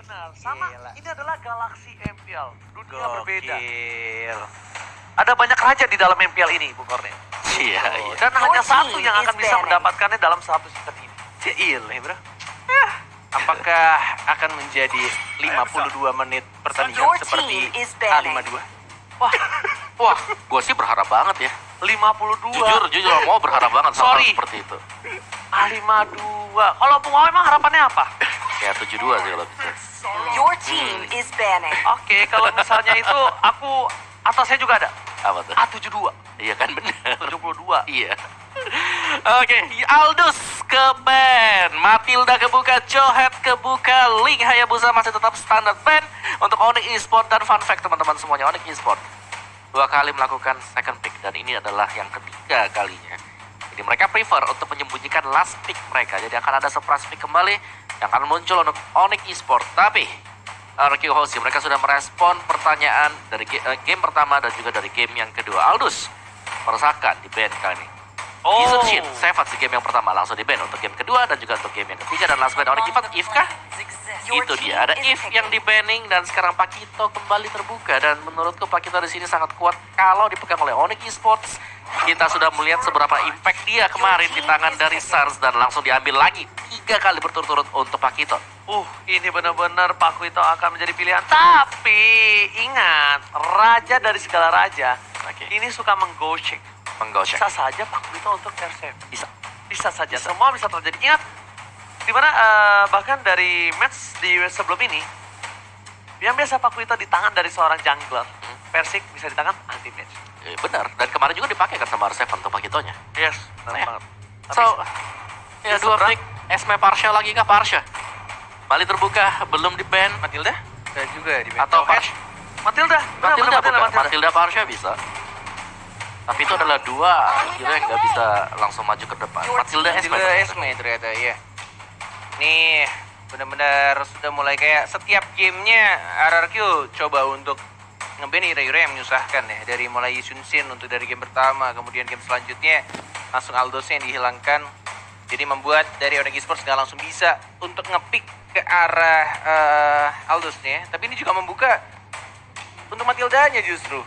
benar. Sama, Gila. ini adalah galaksi MPL. Dunia berbeda. Gokil. Ada banyak raja di dalam MPL ini, Bung Kornel. Iya, iya. Dan Your hanya satu team yang akan is bisa banning. mendapatkannya dalam satu season ini. Cil nih bro. Apakah akan menjadi 52 menit pertandingan Your seperti team is banning. A52? Wah, gue sih berharap banget ya. 52. Jujur mau berharap banget sama Sorry. seperti itu. A52. Kalau Bung Wawe emang harapannya apa? Ya 72 sih kalau bisa. Your team is banning. Oke, kalau misalnya itu aku atau saya juga ada. Apa tuh? A72. Iya kan bener. 72. Iya. Oke, Aldous ke ban, Matilda kebuka, Johet kebuka, Link Hayabusa masih tetap standar ban untuk Onyx Esport. Dan fun fact teman-teman semuanya, Onyx Esport 2 kali melakukan second pick dan ini adalah yang ketiga kalinya. Jadi mereka prefer untuk menyembunyikan last pick mereka. Jadi akan ada surprise pick kembali yang akan muncul untuk Onyx Esport. Tapi RQ Hoshi mereka sudah merespon pertanyaan dari game pertama dan juga dari game yang kedua. Aldous meresahkan di ban kali ini. Season Shit, Savage di game yang pertama langsung di ban untuk game kedua dan juga untuk game yang ketiga dan last ban Onyx Esport. If kah? Your Itu team dia, ada is If picking. yang di banning dan sekarang Pakito kembali terbuka dan menurutku Pakito di sini sangat kuat kalau dipegang oleh Onyx Esports. Kita sudah melihat seberapa impact dia kemarin di tangan dari Suns dan langsung diambil lagi 3 kali berturut-turut untuk Pakito. Ini benar-benar Pak Kuito akan menjadi pilihan. Tapi ingat, raja dari segala raja Oke. ini suka menggocek. Menggosek. Bisa saja Pak Kuito untuk R7. Bisa. Bisa saja, semua bisa terjadi. Ingat, dimana bahkan dari match di sebelum ini, yang biasa Pak Kuito di tangan dari seorang jungler, Persik bisa di tangan anti-match. Benar, dan kemarin juga dipakai kan sama R7 untuk Pakitonya. Yes, benar Ya. banget. So, ya, ya 2 seberang. pick, Esme Parsha lagi kah Parsha? Bali terbuka, belum di ban. Matilda? Ada juga di Atau Johet. Parsha? Matilda, benar, Matilda, benar, bukan? Matilda. Matilda Parsha bisa. Tapi itu adalah 2 hero yang nggak bisa langsung maju ke depan. Matilda Esme. Matilda Esme ternyata ya. Nih benar-benar sudah mulai kayak setiap gamenya RRQ coba untuk nge-ban hero-hero yang menyusahkan ya. Dari mulai Yusun Shin untuk dari game pertama, kemudian game selanjutnya langsung Aldous yang dihilangkan. Jadi membuat dari Onyx Esports nggak langsung bisa untuk nge-pick ke arah Aldous nya. Tapi ini juga membuka untuk Matildanya justru.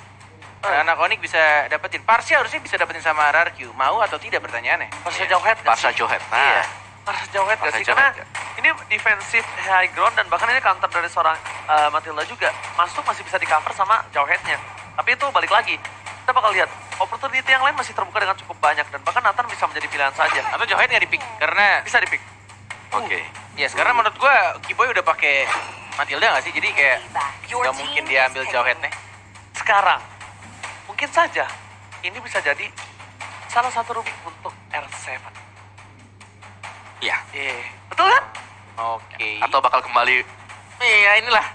Anak Onyx bisa dapetin. Parsha harusnya bisa dapetin sama RRQ. Mau atau tidak pertanyaannya? Parsha Iya. Johet nggak Parsha sih? Johet. Iya. Nah, Parsha Johet nggak Parsha sih? Johet, Karena ya. ini defensif high ground dan bahkan ini counter dari seorang Matilda juga. Masuk masih bisa di cover sama Johetnya. Tapi itu balik lagi. Kita bakal lihat opportunity yang lain masih terbuka dengan cukup banyak dan bahkan Nathan bisa menjadi pilihan saja. Atau Johet nggak di-pick? Karena Bisa di-pick. oke. ya sekarang menurut gua Kiboy udah pakai Matilda nggak sih? Jadi kayak Your nggak team mungkin is dia ambil picking. Johetnya. Sekarang, mungkin saja ini bisa jadi salah satu rugi untuk R7. Iya. Betul kan? Oke. Atau bakal kembali. Iya, inilah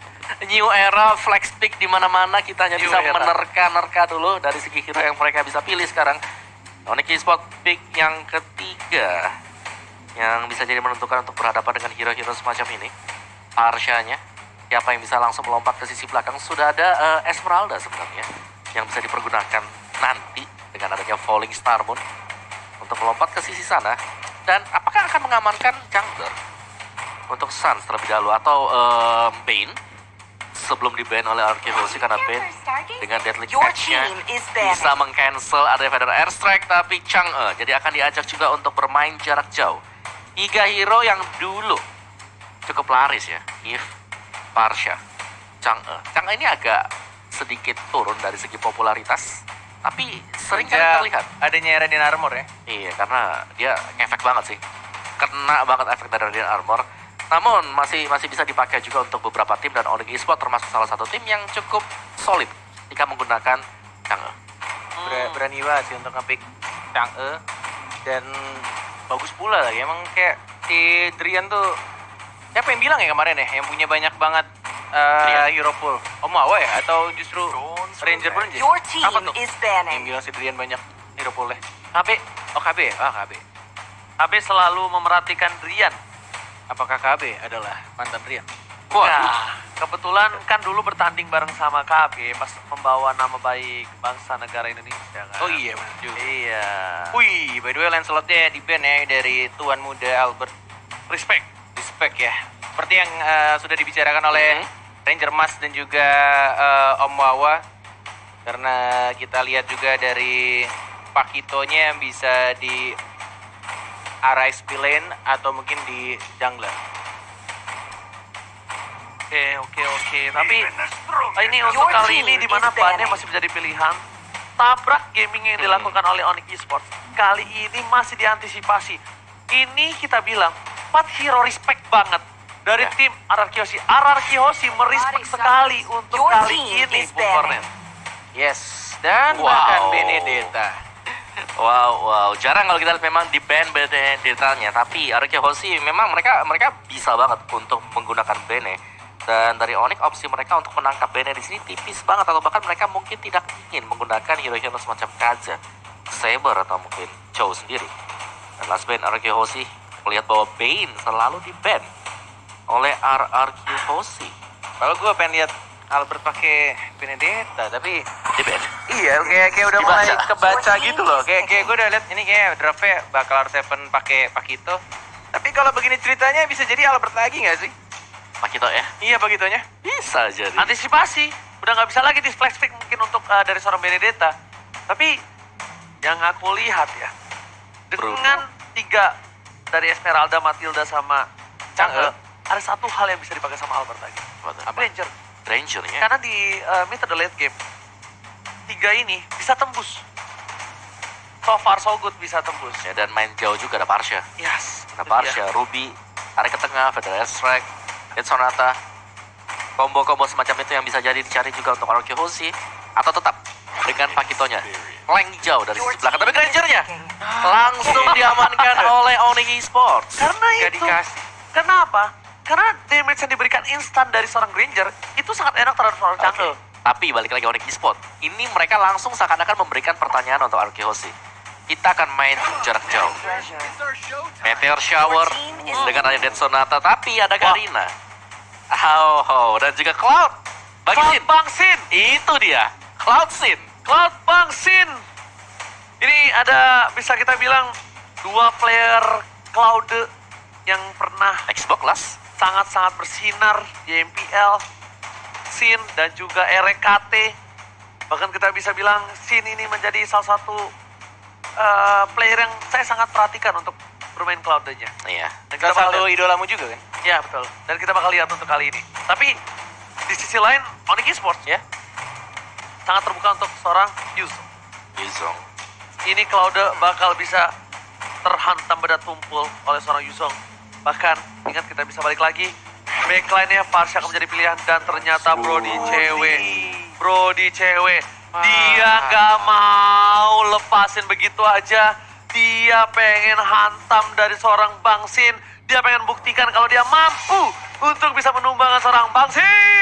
new era flex pick di mana-mana kita hanya New bisa era. menerka-nerka dulu dari segi hero yang mereka bisa pilih sekarang. Onyx Esport pick yang ketiga yang bisa jadi menentukan untuk berhadapan dengan hero-hero semacam ini. Parshanya, siapa yang bisa langsung melompat ke sisi belakang? Sudah ada Esmeralda sebenarnya yang bisa dipergunakan nanti dengan adanya Falling Star Moon untuk melompat ke sisi sana. Dan apakah akan mengamankan jungler untuk Suns terlebih dahulu atau Bane sebelum di-ban oleh Archivos karena Bane dengan Deadly Your Catch-nya team is banning. bisa meng-cancel ada Vader Airstrike tapi Chang'e jadi akan diajak juga untuk bermain jarak jauh. 3 hero yang dulu cukup laris ya, If, Parsha, Chang'e. Chang'e ini agak sedikit turun dari segi popularitas tapi sering kali Sejak terlihat. adanya Radiant Armor ya. Iya, karena dia ngefek banget sih. Kena banget efek dari Radiant Armor. Namun masih bisa dipakai juga untuk beberapa tim dan Onyx Esports termasuk salah satu tim yang cukup solid jika menggunakan Chang'e. Berani banget sih untuk nge-pick Chang'e. Dan bagus pula lagi. Emang kayak si Drian tuh, siapa yang bilang ya kemarin ya, yang punya banyak banget Drian. hero pool? Omawa ya? Atau justru Ranger Burn aja? Your team Apa tuh? is Yang banning. bilang si Drian banyak hero poolnya. KB, Oh KB ya? Ah KB. KB selalu memerhatikan Rian. Apakah KB adalah mantan Drian? Nah, kebetulan kan dulu bertanding bareng sama KB pas membawa nama baik bangsa negara Indonesia kan. Oh iya benar juga. Iya. Wih, by the way Lancelotnya di ban ya dari Tuan Muda Albert. Respect. Respect ya. seperti yang sudah dibicarakan oleh Ranger Mas dan juga Om Wawa. Karena kita lihat juga dari Pakitonya yang bisa di arah SP lane atau mungkin di jungler. Oke. Tapi ini untuk kali ini di mana bannya masih menjadi pilihan. Tabrak gaming yang dilakukan oleh Onyx Esports kali ini masih diantisipasi. Ini kita bilang 4 hero respect banget dari tim RRQ Hoshi. RRQ Hoshi merespek sekali untuk Your kali team ini, is Bung Kornet. Yes, dan Wow. bahkan Benedetta. Wow, jarang kalau kita lihat memang di ban Benedettanya, tapi RRQ Hoshi memang mereka bisa banget untuk menggunakan Bene. Dan dari Onyx opsi mereka untuk menangkap Bene di sini tipis banget, atau bahkan mereka mungkin tidak ingin menggunakan hero-hero semacam Kaza, Saber atau mungkin Chow sendiri. Dan last ban RRQ Hoshi melihat bahwa Bane selalu di ban oleh RRQ Hoshi. Kalau gue pengen lihat Albert pakai Benedetta, tapi Di ban. iya kayak udah Dibaca. mulai kebaca gitu loh. Kayak gue udah lihat ini kayak draftnya bakal R7 pakai Pakito. Tapi kalau begini ceritanya bisa jadi Albert lagi nggak sih? Pakito ya? Iya Pakitonya. Bisa jadi. Antisipasi, udah nggak bisa lagi di flash pick mungkin untuk dari seorang Benedetta. Tapi yang aku lihat ya, dengan 3 dari Esmeralda, Matilda sama Chang'e, ada satu hal yang bisa dipakai sama Albert lagi. Apa? Ranger. Rangernya. Karena di mid atau late game, 3 ini bisa tembus. So far so good bisa tembus. Ya, dan main jauh juga ada Parsha. Yes. Ada itu Parsha, dia. Ruby, tarik ke tengah, Federal Strike, Dead Sonata. Kombo-kombo semacam itu yang bisa jadi dicari juga untuk RRQ Hoshi. Atau tetap dengan Pakitonya. Flank jauh dari sisi belakang. Tapi Rangernya langsung diamankan oleh Onyx Esports. Karena Nggak itu. dikasih. Kenapa? Karena damage yang diberikan instan dari seorang Granger itu sangat enak terhadap seorang Chang'e. Tapi balik lagi Onyx Esports. Ini mereka langsung seakan-akan memberikan pertanyaan untuk RRQ Hoshi. Kita akan main jarak jauh. Meteor Shower dengan ada Dead Sonata, tapi ada Karina. Dan juga Cloud. Cloud Bangsin. Bangsin. Itu dia. Cloud Sin. Cloud Bangsin. Ini ada bisa kita bilang 2 player Cloud yang pernah Xbox Las. sangat-sangat bersinar di MPL, Sin dan juga RKT. Bahkan kita bisa bilang Sin ini menjadi salah satu player yang saya sangat perhatikan untuk bermain Cloud-nya. Iya. Dan kita Salah bakal satu lihat. idolamu juga kan? Ya betul. Dan kita bakal lihat untuk kali ini. Tapi di sisi lain Onyx Esports Ya. sangat terbuka untuk seorang Yuzong. Yuzong. Ini Cloud bakal bisa terhantam beda tumpul oleh seorang Yuzong. Bahkan ingat kita bisa balik lagi. Backline-nya Farsha akan menjadi pilihan dan ternyata Brody cewek. Brody cewek. Dia nggak mau lepasin begitu aja. Dia pengen hantam dari seorang Bangsin. Dia pengen buktikan kalau dia mampu untuk bisa menumbangkan seorang Bangsin.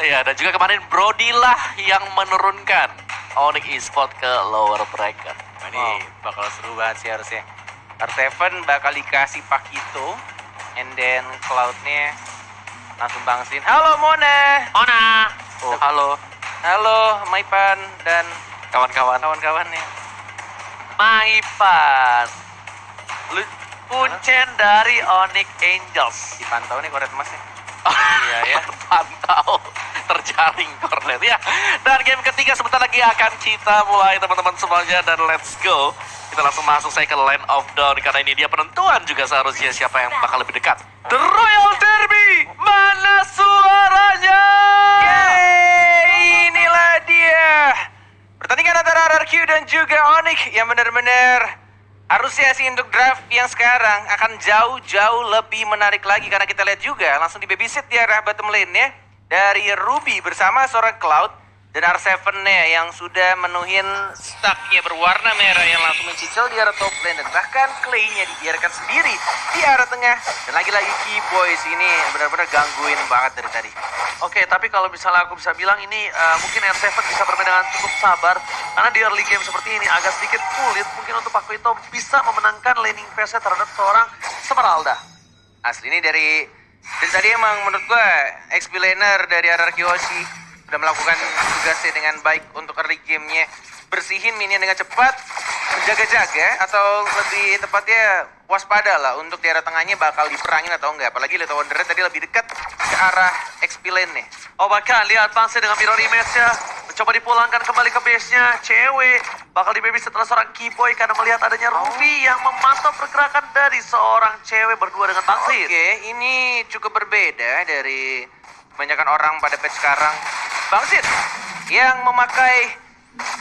Iya, dan juga kemarin Brody lah yang menurunkan Onyx Esports ke lower bracket. Wah, ini bakal seru banget sih harusnya. R7 bakal dikasih Pakito, and then Cloud-nya langsung Bangsin. Halo Mona. Ona. Oh, halo Halo Maipan dan kawan-kawan. kawan-kawannya. Maipan. Kuncen dari Onyx Angels. Dipantau nih Kornet Mas ya. Iya ya, pantau terjaring Cornet ya. Dan game ketiga sebentar lagi akan kita mulai teman-teman semuanya, dan let's go. Kita langsung masuk saya ke Land of Dawn karena ini dia penentuan juga seharusnya siapa yang bakal lebih dekat. The Royal Derby. Mana suaranya? Yeay, inilah dia. Pertandingan antara RRQ dan juga Onyx yang benar-benar harusnya sih untuk draft yang sekarang akan jauh-jauh lebih menarik lagi karena kita lihat juga langsung di babysit di arah bottom lane-nya dari Ruby bersama seorang Cloud dan R7-nya yang sudah menuhin stack-nya berwarna merah yang langsung mencicil di arah top lane, dan bahkan Clay-nya dibiarkan sendiri di arah tengah, dan lagi-lagi Key Boys ini benar-benar gangguin banget dari tadi. Oke, tapi kalau misalnya aku bisa bilang ini mungkin R7 bisa bermain dengan cukup sabar karena di early game seperti ini agak sedikit sulit mungkin untuk Pakito bisa memenangkan laning phase terhadap seorang Esmeralda. Asli ini dari tadi emang menurut gua XP laner dari RRQ Hoshi udah melakukan tugasnya dengan baik untuk early game-nya. Bersihin minion dengan cepat, jaga-jaga atau lebih tepatnya waspada lah untuk di area tengahnya bakal diperangin atau enggak. Apalagi Little Wanderer tadi lebih dekat ke arah XP lane nih. Oh bahkan lihat Bangsin dengan mirror image-nya. Mencoba dipulangkan kembali ke base-nya. Cewek bakal dibaby setelah seorang Keyboy karena melihat adanya Ruby yang memantau pergerakan dari seorang cewek berdua dengan Bangsin. Oke, ini cukup berbeda dari kebanyakan orang pada patch sekarang. Bangsit yang memakai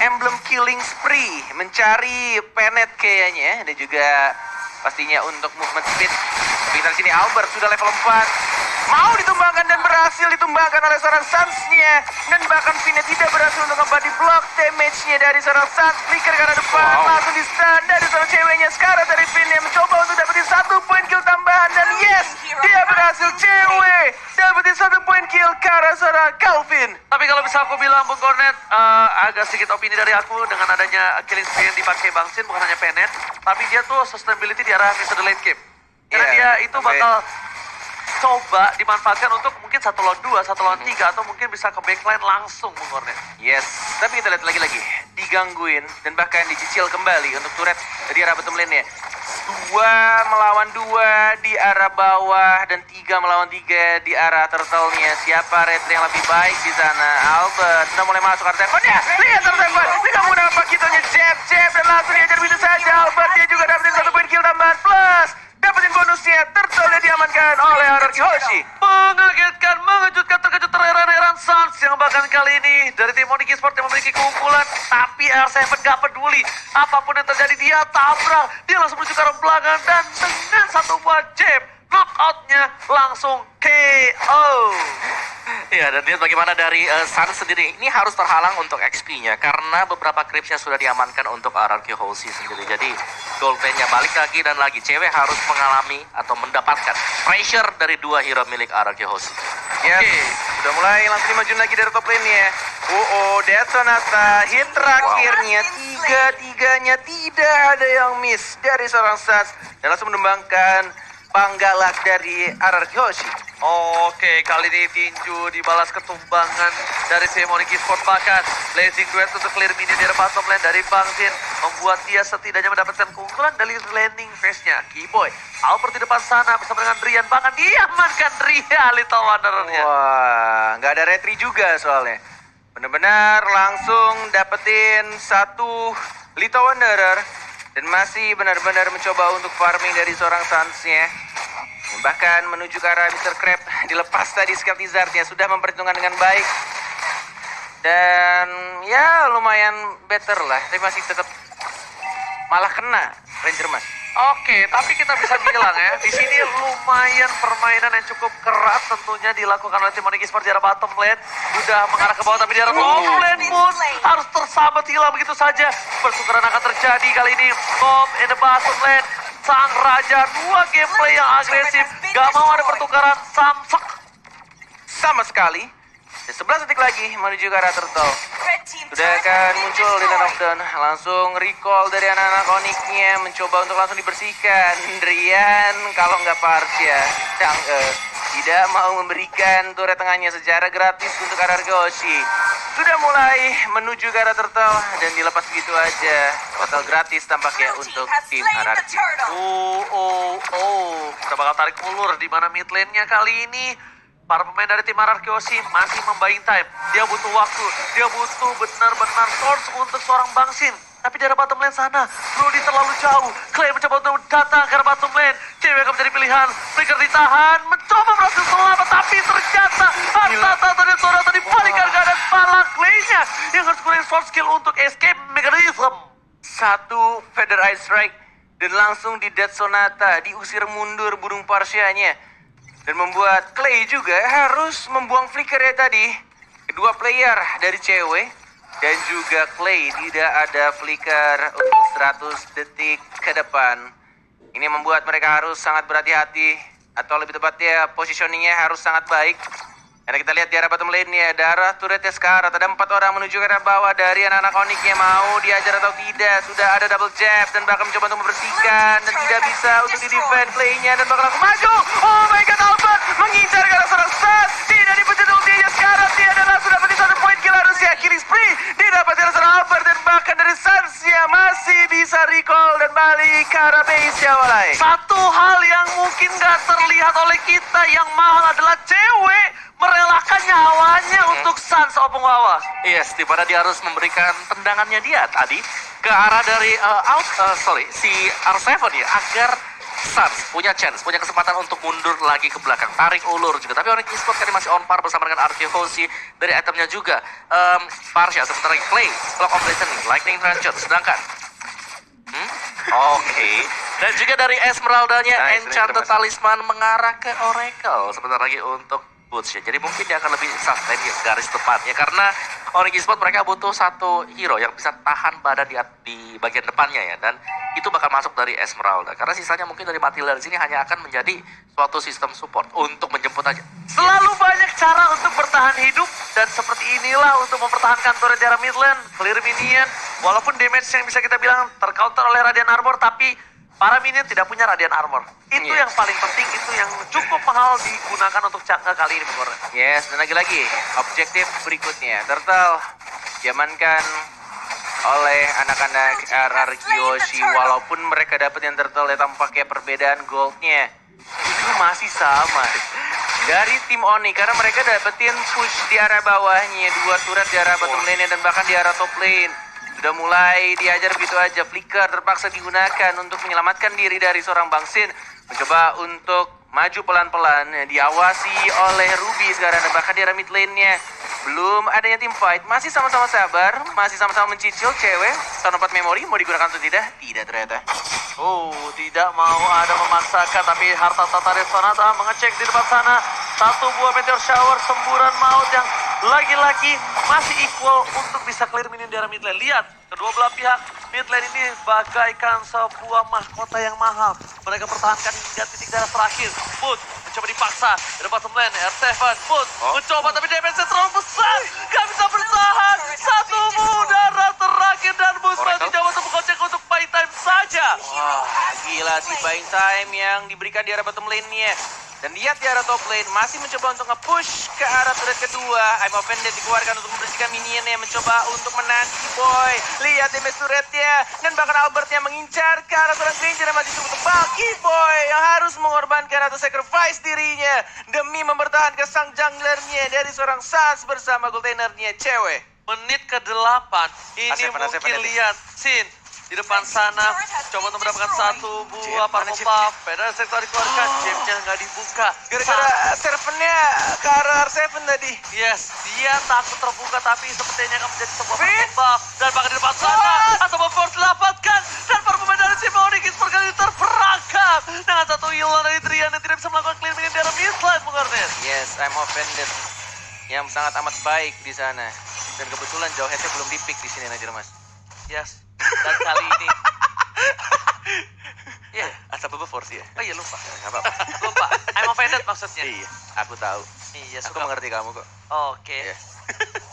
emblem killing spree, mencari Penet kayaknya, dan juga pastinya untuk movement speed. Tapi kita di sini Albert sudah level 4. Mau ditumbangkan dan berhasil ditumbangkan oleh seorang Suns-nya. Dan bahkan Fina tidak berhasil untuk nge-body block damage-nya dari seorang Suns. Flicker ke arah depan, langsung di-stun dari seorang ceweknya. Sekarang dari Fina mencoba untuk dapetin 1 poin kill tambahan. Dan yes, dia berhasil cewek dapetin 1 poin kill ke arah seorang Calvin. Tapi kalau bisa aku bilang Bung Cornet, agak sedikit opini dari aku dengan adanya killing spree yang dipakai Bangsin, bukan hanya Penet, tapi dia tuh sustainability di arah Mr. Late Game. Karena dia itu bakal coba dimanfaatkan untuk mungkin 1 lawan 2, 1 lawan 3, atau mungkin bisa ke backline langsung Bung Cornet. Yes, tapi kita lihat lagi digangguin dan bahkan dicicil kembali untuk turret di arah bottom lane-nya. 2 melawan 2 di arah bawah dan 3 melawan 3 di arah turtle-nya. Siapa retri yang lebih baik di sana? Albert sudah mulai masuk arah tekonnya. Lihat turtle tidak mau dapat kitanya jab dan langsung diajar begitu saja. Albert dia juga dapetin 1 poin kill tambahan plus dapetin bonusnya. Turtle diamankan oleh Haruki Hoshi. Mengagetkan, mengejutkan, terkejut, terheran-heran Suns yang bahkan kali ini dari tim Onyx Esports yang memiliki keunggulan, tapi R7 gak peduli apapun yang terjadi, dia tabrak, dia langsung menuju ke arah belakang dan dengan 1 buah jab knockout-nya langsung KO. Ya, dan lihat bagaimana dari Sun sendiri. Ini harus terhalang untuk XP-nya karena beberapa creeps-nya sudah diamankan untuk RRQ Hoshi sendiri. Jadi gold lane-nya balik lagi dan lagi. Cewek harus mengalami atau mendapatkan pressure dari 2 hero milik RRQ Hoshi. Yes, sudah mulai langsung dimajuin lagi dari top lane-nya. Death Sonata hit terakhirnya. Tiga-tiganya tidak ada yang miss dari seorang Suns. Dan langsung menembangkan panggalak dari RRQ Hoshi. Oke, kali ini tinju dibalas ketumbangan dari tim Onyx Esports, bahkan blazing duet untuk clear minion dari bottom lane dari Bangsin membuat dia setidaknya mendapatkan keunggulan dari landing phase-nya. Keyboy, Albert di depan sana bersama dengan Drian, bahkan diamankan Drian Little Wanderer-nya. Wah, nggak ada retri juga soalnya. Benar-benar langsung dapetin 1 Little Wanderer dan masih benar-benar mencoba untuk farming dari seorang Suns-nya. Bahkan menuju ke arah Mr. Crab dilepas tadi skill Lizard-nya sudah memperhitungkan dengan baik. Dan ya lumayan better lah, tapi masih tetap malah kena Ranger Mas. Oke, tapi kita bisa bilang ya, di sini lumayan permainan yang cukup keras tentunya dilakukan oleh tim Onyx Esports di arah bottom lane. Udah mengarah ke bawah, tapi di arah top lane pun harus tersabat hilang begitu saja. Pertukaran akan terjadi kali ini. Top in the bottom lane. Sang Raja, 2 gameplay yang agresif. Gak mau ada pertukaran samsak. Sama sekali. Dan 11 detik lagi menuju ke arah turtle. Sudah akan muncul di knockdown. Langsung recall dari anak-anak Onyx-nya. Mencoba untuk langsung dibersihkan. Drian kalau nggak Parsia. Tidak mau memberikan turret tengahnya secara gratis untuk RRQ Hoshi. Sudah mulai menuju ke arah turtle dan dilepas begitu aja. Total gratis tampaknya untuk tim RRQ. Kita bakal tarik ulur di mana mid lane-nya kali ini. Para pemain dari tim RRQ Hoshi masih membuying time. Dia butuh waktu, dia butuh benar-benar source untuk seorang Bangsin. Tapi di arah bottom lane sana, Brody terlalu jauh. Clay mencoba untuk datang ke arah bottom lane. Cewek akan menjadi pilihan. Flicker ditahan, mencoba berhasil selamat. Tapi ternyata Artata dan Sonata dibalikan ke arah balak lane-nya. Yang harus gunain short skill untuk escape mechanism. 1 Feather Eye Strike dan langsung di Death Sonata. Diusir mundur burung Parsianya. Dan membuat Clay juga harus membuang flicker ya tadi. Kedua player dari cewek dan juga Clay tidak ada flicker untuk 100 detik ke depan. Ini membuat mereka harus sangat berhati-hati, atau lebih tepatnya positioningnya harus sangat baik. Karena kita lihat di arah bottom lane-nya, darah turretnya sekarat. Ada 4 orang menuju ke arah bawah dari anak-anak Onyx-nya. Mau diajar atau tidak? Sudah ada double jab dan bahkan mencoba untuk membersihkan. Dan tidak bisa untuk di-defend play-nya. Dan bakal langsung maju. Oh my god, Albert mengincar ke arah seorang Suns. Tidak dipencet ultinya sekarang. Dia adalah sudah dapat 1 poin kill harusnya. Killing spree didapat oleh seorang Albert dan bahkan dari Sansia masih bisa recall dan balik ke arah base ya Walai. Satu hal yang mungkin gak terlihat oleh kita yang mahal adalah cewek merelakan nyawanya untuk Sans Opung Wawa. Yes, di mana dia harus memberikan tendangannya dia tadi ke arah dari si R7 ya, agar Sans punya chance, punya kesempatan untuk mundur lagi ke belakang, tarik ulur juga. Tapi Onyx Esports kali masih on par bersama dengan RQ Hoshi dari itemnya juga. Parsha sebentar lagi play, clock operation, lightning tranchot, sedangkan Oke. Dan juga dari Esmeralda-nya Nice, Enchanted ini Talisman mengarah ke Oracle sebentar lagi untuk Boots ya. Jadi mungkin dia akan lebih sustain di garis depannya karena Onyx Esports mereka butuh satu hero yang bisa tahan badan di bagian depannya ya, dan itu bakal masuk dari Esmeralda karena sisanya mungkin dari Matilda di sini hanya akan menjadi suatu sistem support untuk menjemput aja. Selalu banyak cara untuk bertahan hidup dan seperti inilah untuk mempertahankan turret di arah mid lane, clear minion. Walaupun damage yang bisa kita bilang tercounter oleh Radiant Armor, tapi para minion tidak punya Radiant Armor. Itu yang paling penting, itu yang cukup mahal digunakan untuk Chang'e kali ini, Bung Gordon. Yes, dan lagi-lagi objektif berikutnya. Turtle diamankan oleh anak-anak RRQ Hoshi. Walaupun mereka dapat yang Turtle ya, tampaknya perbedaan goldnya itu masih sama dari tim Oni karena mereka dapetin push di arah bawahnya, 2 turret di arah bottom lane dan bahkan di arah top lane. Sudah mulai diajar begitu aja. Flicker terpaksa digunakan untuk menyelamatkan diri dari seorang Bang Sin. Mencoba untuk maju pelan-pelan. Diawasi oleh Ruby sekarang. Dan bahkan di arah mid lane-nya belum adanya team fight. Masih sama-sama sabar. Masih sama-sama mencicil cewek. Sound 4 memori mau digunakan atau tidak? Tidak ternyata. Oh, tidak mau ada memaksakan, tapi harta tata Sonata mengecek di depan sana. Satu buah meteor shower, semburan maut yang lagi-lagi masih equal untuk bisa clear minion di arah mid lane. Lihat, kedua belah pihak mid lane ini bagaikan sebuah mahkota yang mahal. Mereka pertahankan hingga titik darah terakhir. Boot mencoba dipaksa di depan bottom lane. R7, Boot mencoba tapi damage-nya terlalu besar. Gak bisa bertahan. Satu darah terakhir dan Boot masih jauh untuk mengocek untuk buy time saja. Wah, gila sih buying time yang diberikan di arah bottom lane-nya. Dan lihat di arah top lane, masih mencoba untuk nge-push ke arah turret kedua. I'm offended dikeluarkan untuk membersihkan minionnya, mencoba untuk menahan Keyboy. Lihat damage turretnya, dan bahkan Albertnya mengincar ke arah seorang Granger yang masih cukup tebal. Keyboy yang harus mengorbankan atau sacrifice dirinya demi mempertahankan sang junglernya dari seorang Sans bersama goldtenernya cewek. Menit ke-8, ini Asep, mungkin lihat Sin di depan sana, coba untuk mendapatkan satu buah purple buff. Pedal sektor dikeluarkan, jamnya nggak dibuka. Gara-gara servennya ke arah R7 tadi. Yes, dia takut terbuka tapi sepertinya akan menjadi sebuah purple buff. Dan bahkan di depan sana, atau force didapatkan. Dan para pemain dari tim Onyx Esports kali ini terperangkap dengan satu hilang dari Drian yang tidak bisa melakukan clear minion di arah midline, Bung Ernest. Yes, I'm offended. Yang sangat amat baik di sana. Dan kebetulan Jawheadnya belum di-pick di sini Nadir Mas. Yes, dan kali ini Iya, asal beberapa force ya. oh iya lupa. Enggak apa-apa. Lupa, I'm offended maksudnya. Iya, aku tahu. Iya, Aku suka. mengerti kamu kok. Oke. Iya.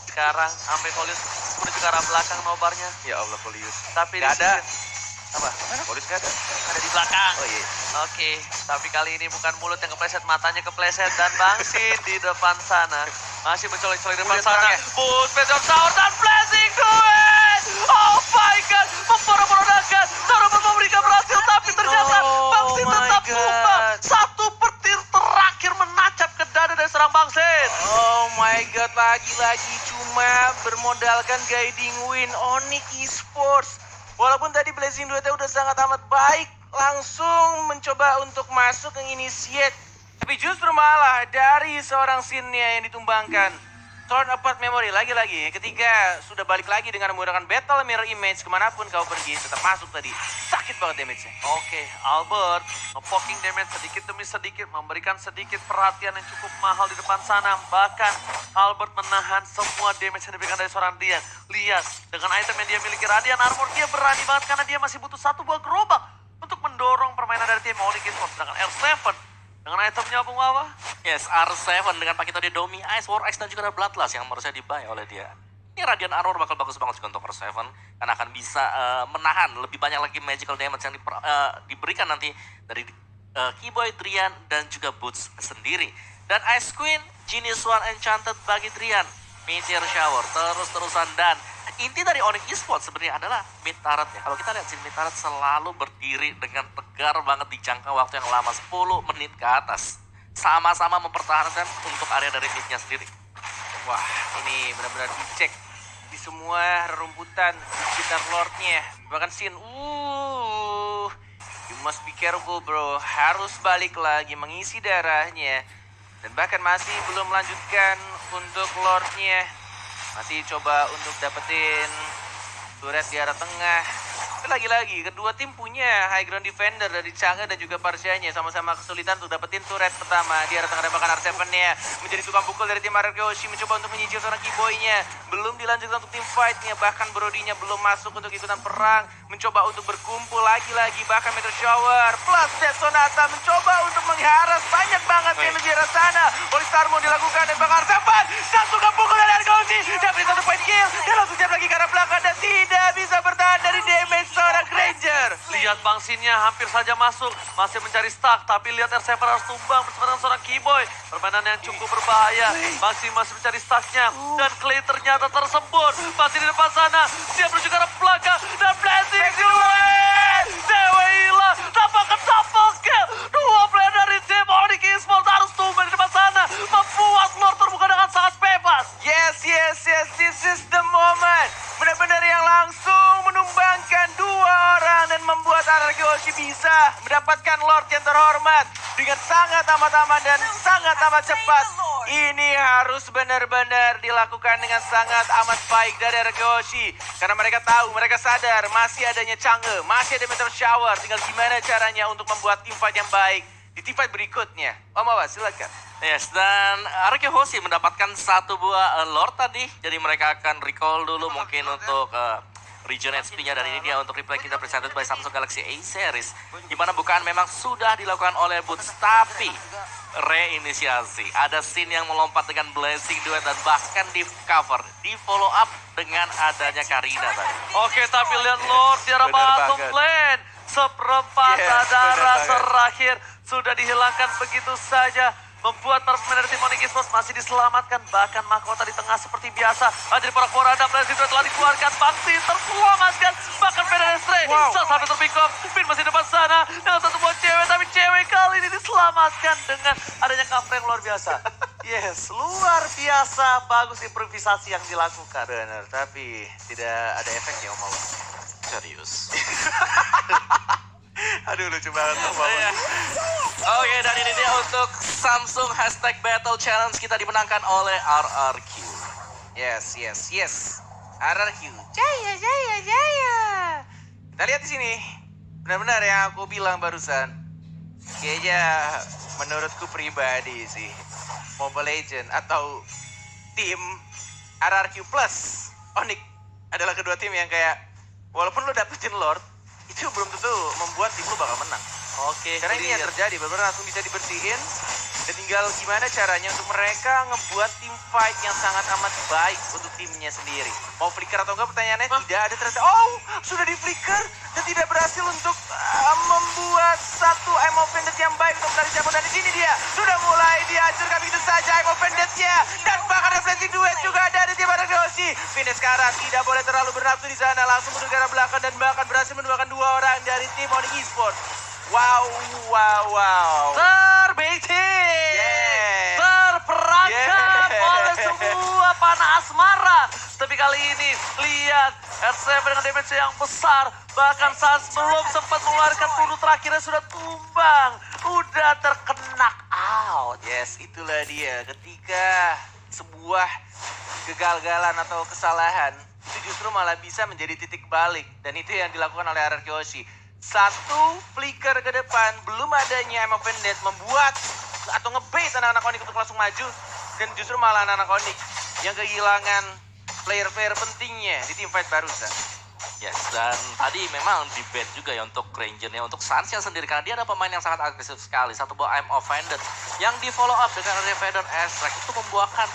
Sekarang sampai Polius menuju ke arah belakang nobarnya. Ya Allah, Polius. Tapi Nggak di ada. sini- apa? Polius nggak ada. Ada di belakang. Oh iya. Oke, tapi kali ini bukan mulut yang kepleset, matanya kepleset dan Bang Sin di depan sana. Masih mencolok-colok di depan Lihat sana. orangnya. Boot, Meteor Tower dan flashing to it! Oh my god, memporak-porandakan. Tower memberikan berhasil, tapi ternyata Bang Sin my tetap God. tumbang. Satu petir terakhir menancap ke dada dari serang Bang Sin. Oh my god, lagi-lagi cuma bermodalkan guiding win Onyx Esports. Walaupun tadi Blazing Duetnya udah sangat amat baik, langsung mencoba untuk masuk ke initiate. Tapi justru malah dari seorang Sinnya yang ditumbangkan. Torn apart memory lagi-lagi. Ketika sudah balik lagi dengan menggunakan battle mirror image kemanapun kau pergi, tetap masuk tadi. Sakit banget damage-nya. Oke, Albert nge-poking damage sedikit demi sedikit, memberikan sedikit perhatian yang cukup mahal di depan sana. Bahkan Albert menahan semua damage yang diberikan dari seorang Dian. Lihat, dengan item yang dia miliki Radiant Armor, dia berani banget karena dia masih butuh satu buah gerobak untuk mendorong permainan dari tim Onyx Esports. Sedangkan R7 dengan itemnya Bung Wawa. Yes, R7 dengan pakai tadi Domi Ice, War Ice dan juga ada Bloodlust yang harusnya dibuy oleh dia. Ini Radiant Armor bakal bagus banget juga untuk R7 karena akan bisa menahan lebih banyak lagi magical damage yang diberikan nanti dari Keyboy, Drian dan juga Boots sendiri. Dan Ice Queen, Genius One Enchanted bagi Drian. Meteor Shower terus-terusan dan Inti dari Onyx Esports sebenarnya adalah mid turret ya. Kalau kita lihat sih mid turret selalu berdiri dengan tegar banget di jangka waktu yang lama 10 menit ke atas. Sama-sama mempertahankan untuk area dari midnya sendiri. Wah, ini benar-benar dicek di semua rerumputan di sekitar Lordnya. Bahkan Sin, you must be careful bro. Harus balik lagi mengisi darahnya. Dan bahkan masih belum melanjutkan untuk Lordnya. Masih coba untuk dapetin turret di arah tengah. Lagi-lagi, kedua tim punya high ground defender dari Chang'e dan juga Parsianya. Sama-sama kesulitan untuk dapetin turret pertama. Di arah tengah ada bahkan R7-nya. Menjadi tukang pukul dari tim Ararkyoshi. Mencoba untuk menyicil seorang Keyboy-nya. Belum dilanjutkan untuk tim fight-nya. Bahkan Brody-nya belum masuk untuk ikutan perang. Mencoba untuk berkumpul lagi-lagi. Bahkan Meteor Shower plus Death Sonata mencoba untuk mengharas banyak banget yang di arah sana. Oleh Starmo dilakukan dan bahkan R7. Satu tukang pukul dari Ararkyoshi. Dapat satu point kill. Dan langsung jam lagi ke arah belakang dan tidak bisa bertahan dari damage seorang Granger. Lihat Bang Sinnya hampir saja masuk, masih mencari stack, tapi lihat R7 harus tumbang bersama dengan seorang Keyboy. Permainan yang cukup berbahaya, Bang Sin masih mencari stacknya, dan Clay ternyata tersembur. Masih di depan sana, dia menuju ke arah belakang, dan Blessing Duet! Dewa hilang, tampakkan double kill. Dua player dari tim Onyx Esports harus tumbang di depan sana, membuat Lord terbuka dengan sangat bebas. Yes, this is the moment. Benar-benar yang langsung menumbangkan dua orang dan membuat Ararkyoshi bisa mendapatkan Lord yang terhormat dengan sangat amat dan sangat amat cepat. Ini harus benar-benar dilakukan dengan sangat amat baik dari Ararkyoshi. Karena mereka tahu, mereka sadar masih adanya Chang'e, masih ada Meteor Shower. Tinggal gimana caranya untuk membuat teamfight yang baik di teamfight berikutnya. Om Awas, silakan. Yes, dan Ararkyoshi mendapatkan satu buah Lord tadi. Jadi mereka akan recall dulu mungkin untuk region HP-nya. Dan ini dia untuk replay kita presented by Samsung Galaxy A series. Dimana bukaan memang sudah dilakukan oleh Boots, tapi reinisiasi. Ada scene yang melompat dengan Blessing Duet dan bahkan di cover, di follow up dengan adanya Karina tadi. Oke, tapi lihat Lord di arah Bener bottom banget. lane. Seperempat Yes, darah bener banget. terakhir sudah dihilangkan begitu saja. Membuat para pemain dari tim Onyx Esports masih diselamatkan. Bahkan mahkota di tengah seperti biasa. Dari para Porada, Blessing Duet telah dikeluarkan. Bangsi terselamatkan. Bahkan Pedestre sampai terpick up. Pin masih depan sana. Dengan satu buah cewek. Tapi cewek kali ini diselamatkan dengan adanya cover yang luar biasa. Yes, luar biasa. Bagus improvisasi yang dilakukan. Benar, tapi tidak ada efeknya Om Awas. Serius. Aduh, lucu banget Om Awas. Iya. Oke, dan ini dia untuk Samsung Hashtag Battle Challenge kita dimenangkan oleh RRQ. Yes. RRQ. Jaya. Kita lihat di sini. Benar-benar yang aku bilang barusan. Kayaknya menurutku pribadi sih. Mobile Legend atau tim RRQ plus Onyx adalah kedua tim yang kayak walaupun lo dapetin Lord, itu belum tentu membuat tim lo bakal menang. Oke, Karena ini yang terjadi, benar-benar langsung bisa dibersihin. Dan tinggal gimana caranya untuk mereka ngebuat tim fight yang sangat amat baik untuk timnya sendiri. Mau flicker atau enggak pertanyaannya tidak ada ternyata. Oh, sudah di flicker dan tidak berhasil untuk membuat satu Eye of Bandit yang baik untuk menarik cabut. Dan di sini dia sudah mulai dihancurkan begitu saja Eye of Bandit-nya. Dan bahkan refleksi duet juga ada di tim Ararkyoshi. Finish sekarang tidak boleh terlalu bernafsu di sana. Langsung menuju ke arah belakang dan bahkan berhasil menumbangkan dua orang dari tim Onyx Esports. Wow. Terbiti, Yeah. terperangkap Yeah. oleh semua panah asmara. Tapi kali ini lihat R7 dengan damage yang besar. Bahkan saat belum sempat mengeluarkan peluru terakhirnya sudah tumbang, udah terkena out. Yes, itulah dia. Ketika sebuah kegagalan atau kesalahan itu justru malah bisa menjadi titik balik. Dan itu yang dilakukan oleh Ararkyoshi. Satu flicker ke depan, belum adanya Eye of Bandit membuat atau ngebait anak-anak Onyx untuk langsung maju. Dan justru malah anak-anak Onyx yang kehilangan player-player pentingnya di tim fight barusan. Yes, dan tadi memang di ban juga ya untuk Ranger-nya, untuk Sansya sendiri. Karena dia ada pemain yang sangat agresif sekali. Satu buah I'm Offended yang di follow up dengan Revader Airstrike itu membuahkan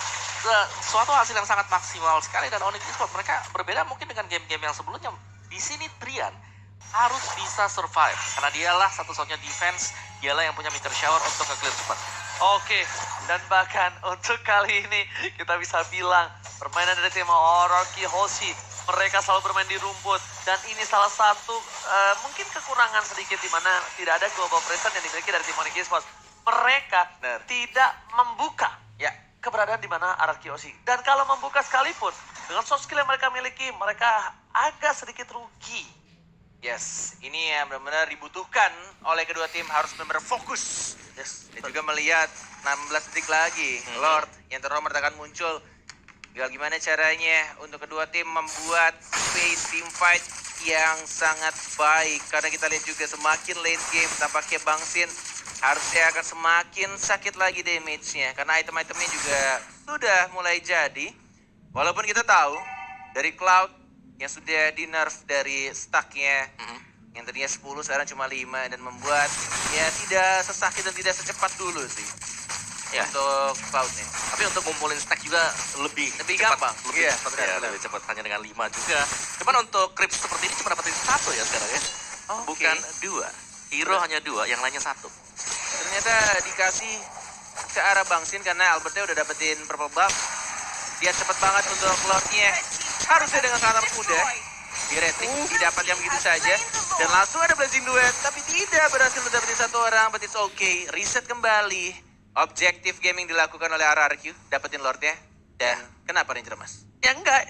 suatu hasil yang sangat maksimal sekali. Dan Onyx Esports mereka berbeda mungkin dengan game-game yang sebelumnya. Di sini Trian harus bisa survive karena dialah satu-satunya defense, dialah yang punya meter shower untuk nge-clear cepat. Oke, dan bahkan untuk kali ini kita bisa bilang permainan dari tim Ararkyoshi Mereka selalu bermain di rumput. Dan ini salah satu mungkin kekurangan sedikit di mana tidak ada global presence yang dimiliki dari tim Onyx Esports. Mereka Benar. tidak membuka Ya, keberadaan di mana RRQ. Dan kalau membuka sekalipun, dengan soft skill yang mereka miliki, mereka agak sedikit rugi. yes. Ini yang benar-benar dibutuhkan oleh kedua tim, harus benar-benar fokus. Yes. Dan juga melihat 16 detik lagi, Lord yang terhormat akan muncul. Tinggal gimana caranya untuk kedua tim membuat space team fight yang sangat baik. Karena kita lihat juga semakin late game tampaknya Bang Sin harusnya akan semakin sakit lagi damage-nya. Karena item-itemnya juga sudah mulai jadi. Walaupun kita tahu dari Cloud yang sudah di nerf dari stack-nya yang tadinya 10 sekarang cuma 5 dan membuat ya tidak sesakit dan tidak secepat dulu sih Ya. untuk Cloud-nya. Tapi untuk ngumpulin stack juga lebih Lebih gampang. lebih Iya, cepat benar, ya, benar. lebih cepat hanya dengan 5 juga. Cuman untuk creep seperti ini cuma dapetin 1 ya sekarang ya. Oke. Bukan 2. Hero hanya 2, yang lainnya 1. Ternyata dikasih ke arah Bang Sin karena Albertnya udah dapetin purple buff. Dia cepet banget untuk Lord-nya. Harusnya dengan sangat mudah. Di rating didapat yang begitu saja. Dan langsung ada blazing duet. Tapi tidak berhasil untuk dapetin satu orang. But it's okay. Reset kembali. Objektif gaming dilakukan oleh RRQ. Dapetin Lord-nya. Dan kenapa Ranger Mas? Ya enggak,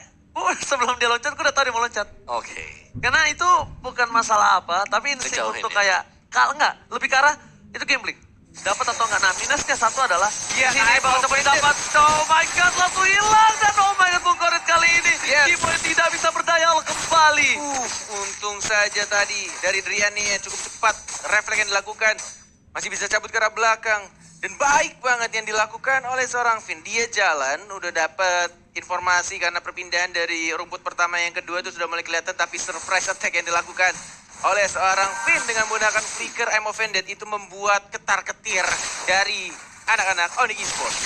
sebelum dia loncat, gue udah tahu dia mau loncat. Oke. Karena itu bukan masalah apa, tapi insting Ngejauhin untuk ya? kayak, kalau enggak, lebih ke arah, itu gambling. Dapat atau enggak, nah minusnya satu adalah, Iya, sini high bakal ball coba dapat, oh my god, langsung hilang, dan oh my god, Bung Korit kali ini, Yes. Keyboy tidak bisa berdaya kembali. Untung saja tadi dari Driani yang cukup cepat refleks yang dilakukan. Masih bisa cabut ke arah belakang. Dan baik banget yang dilakukan oleh seorang Finn. Dia jalan, udah dapet informasi karena perpindahan dari rumput pertama yang kedua itu sudah mulai kelihatan. Tapi surprise attack yang dilakukan oleh seorang Finn dengan menggunakan flicker I'm Offended itu membuat ketar-ketir dari anak-anak Onyx Esports.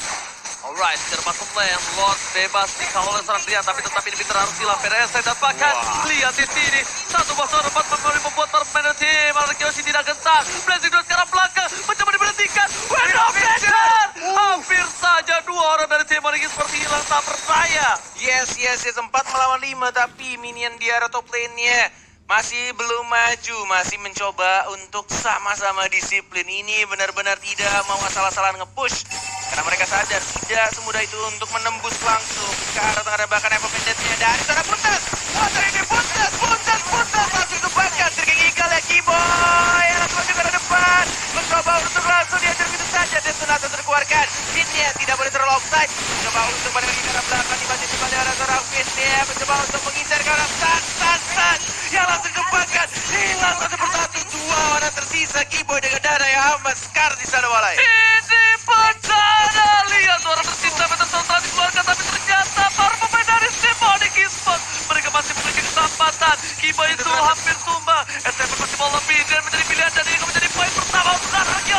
Alright, cermat pemain, Lord bebas dikawal oleh seorang Drian, tapi tetap ini pintar harus hilang PRS dan bahkan lihat di sini satu box empat membuat permainan tim RRQ tidak gentar. Blazing Duel sekarang belakang mencoba diberhentikan. Window Blazer! Hampir saja dua orang dari tim RRQ seperti hilang tak berdaya. Yes, 4 melawan 5 tapi minion di area top lane-nya masih belum maju, masih mencoba untuk sama-sama disiplin. Ini benar-benar tidak mau asal-asalan nge-push. Karena mereka sadar tidak semudah itu untuk menembus langsung ke arah tengah bahkan Evo Pendetnya dari sana puntas. Oh, ini puntas langsung kebakar. Terkeng Eagle ya Keyboy. Langsung maju ke arah depan. Mencoba untuk langsung diajar begitu saja. Dan Sunata terkeluarkan. Finnya tidak boleh terlalu offside. Mencoba untuk balik lagi ke arah belakang. Dibantu kembali arah seorang Finnya. Mencoba untuk mengincar ke arah San. Yang langsung kebakar. Hilang satu persatu. Dua orang tersisa. Keyboy dengan darah yang amat sekar di sana walai. Ini bencana. Lihat orang tersisa telah dikeluarkan, tapi ternyata para pemain dari tim Onyx Esports mereka masih memiliki kesempatan. Keyboy itu hampir tumbang. SMP masih mau lebih dan menjadi pilihan dan ini menjadi poin pertama untuk RRQ.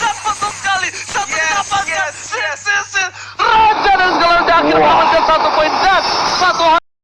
Dapat sekali satu didapatkan. Yes. Raja dan segala akhir mendapatkan 1 poin dan 1